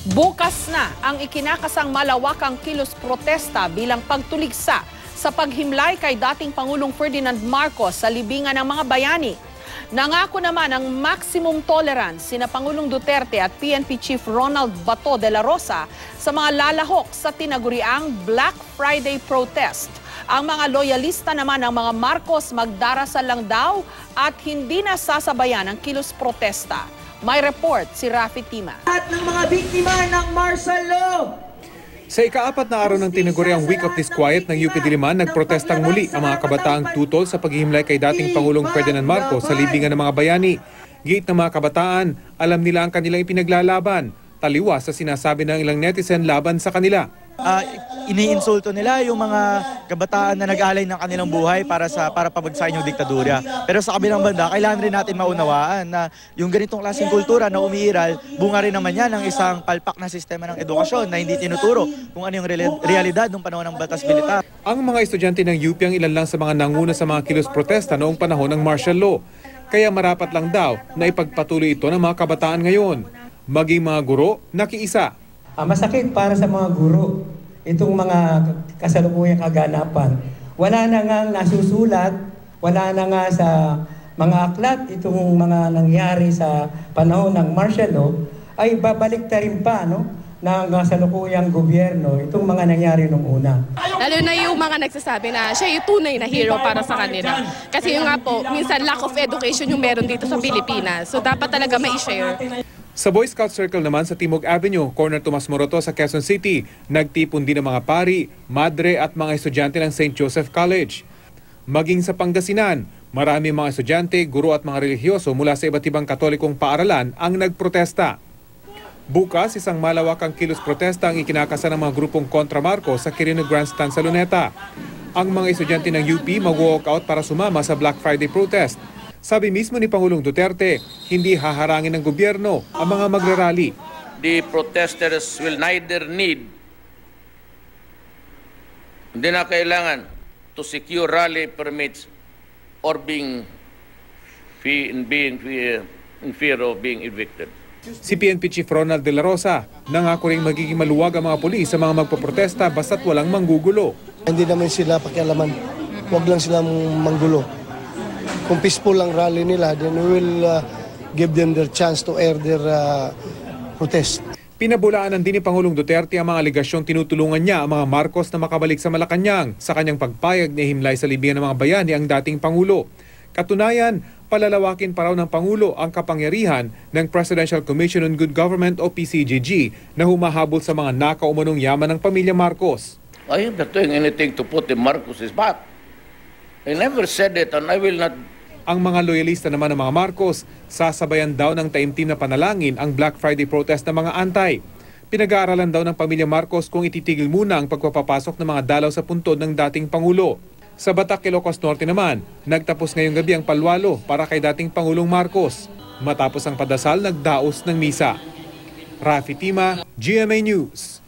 Bukas na ang ikinakasang malawakang kilos protesta bilang pagtuligsa sa paghimlay kay dating Pangulong Ferdinand Marcos sa libingan ng mga bayani. Nangako naman ang maximum tolerance sina Pangulong Duterte at PNP Chief Ronald Bato de la Rosa sa mga lalahok sa tinaguriang Black Friday protest. Ang mga loyalista naman ng mga Marcos magdarasal lang daw at hindi na sasabayan ang kilos protesta. May report si Rafi Tima. At ng mga biktima ng martial law. Sa ika-4 na araw ng tinaguriang Week of Disquiet ng UP Diliman, nagprotestang muli ang mga kabataang tutol sa paghihimlay kay dating Pangulong Ferdinand Marcos sa libingan ng mga bayani. Giit ng mga kabataan, alam nila ang kanilang ipinaglalaban. Taliwas sa sinasabi ng ilang netizen laban sa kanila. Iniinsulto nila yung mga kabataan na nag-alay ng kanilang buhay para pabagsakin yung diktadura. Pero sa kabilang banda, kailangan rin natin maunawaan na yung ganitong klaseng kultura na umiiral, bunga rin naman yan ng isang palpak na sistema ng edukasyon na hindi tinuturo kung ano yung realidad ng panahon ng batas militar. Ang mga estudyante ng UP ang ilan lang sa mga nanguna sa mga kilos protesta noong panahon ng martial law. Kaya marapat lang daw na ipagpatuloy ito ng mga kabataan ngayon. Maging mga guro, nakiisa. Masakit para sa mga guro itong mga kasalukuyang kaganapan. Wala na nga nasusulat, wala na nga sa mga aklat itong mga nangyari sa panahon ng martial law, ay babalik ta rin pa ng kasalukuyang gobyerno itong mga nangyari nung una. Lalo na yung mga nagsasabi na siya yung tunay na hero para sa kanila. Kasi yung nga po, minsan lack of education yung meron dito sa Pilipinas. So dapat talaga ma-share. Sa Boy Scout Circle naman sa Timog Avenue, corner Tomas Moroto sa Quezon City, nagtipon din ang mga pari, madre at mga estudyante ng St. Joseph College. Maging sa Pangasinan, marami mga estudyante, guro at mga relihiyoso mula sa iba't ibang katolikong paaralan ang nagprotesta. Bukas, isang malawakang kilos protesta ang ikinakasa ng mga grupong kontra Marcos sa Quirino Grandstand sa Luneta. Ang mga estudyante ng UP mag-walkout para sumama sa Black Friday protest. Sabi mismo ni Pangulong Duterte, hindi haharangin ng gobyerno ang mga magrarally. The protesters will neither hindi na kailangan to secure rally permits or in fear of being evicted. Si PNP Chief Ronald de la Rosa, nangako ring magiging maluwag ang mga pulis sa mga magpoprotesta basta't walang manggugulo. Hindi naman sila pakialaman, huwag lang silang manggulo. Kung peaceful ang rally nila, then we will give them their chance to air their protest. Pinabulaanan din ni Pangulong Duterte ang mga aligasyong tinutulungan niya ang mga Marcos na makabalik sa Malacanang sa kanyang pagpayag na himlay sa libingan ng mga bayani ang dating Pangulo. Katunayan, palalawakin pa raw ng Pangulo ang kapangyarihan ng Presidential Commission on Good Government o PCGG na humahabol sa mga nakaumanong yaman ng pamilya Marcos. I am not doing anything to put the Marcos's back. I never said it and I will not. Ang mga loyalista naman ng mga Marcos, sasabayan daw ng taimtim na panalangin ang Black Friday protest ng mga antay. Pinag-aaralan daw ng pamilya Marcos kung ititigil muna ang pagpapapasok ng mga dalaw sa puntod ng dating Pangulo. Sa Batak, Ilocos Norte naman, nagtapos ngayong gabi ang palwalo para kay dating Pangulong Marcos. Matapos ang padasal, nagdaos ng misa. Rafi Tima, GMA News.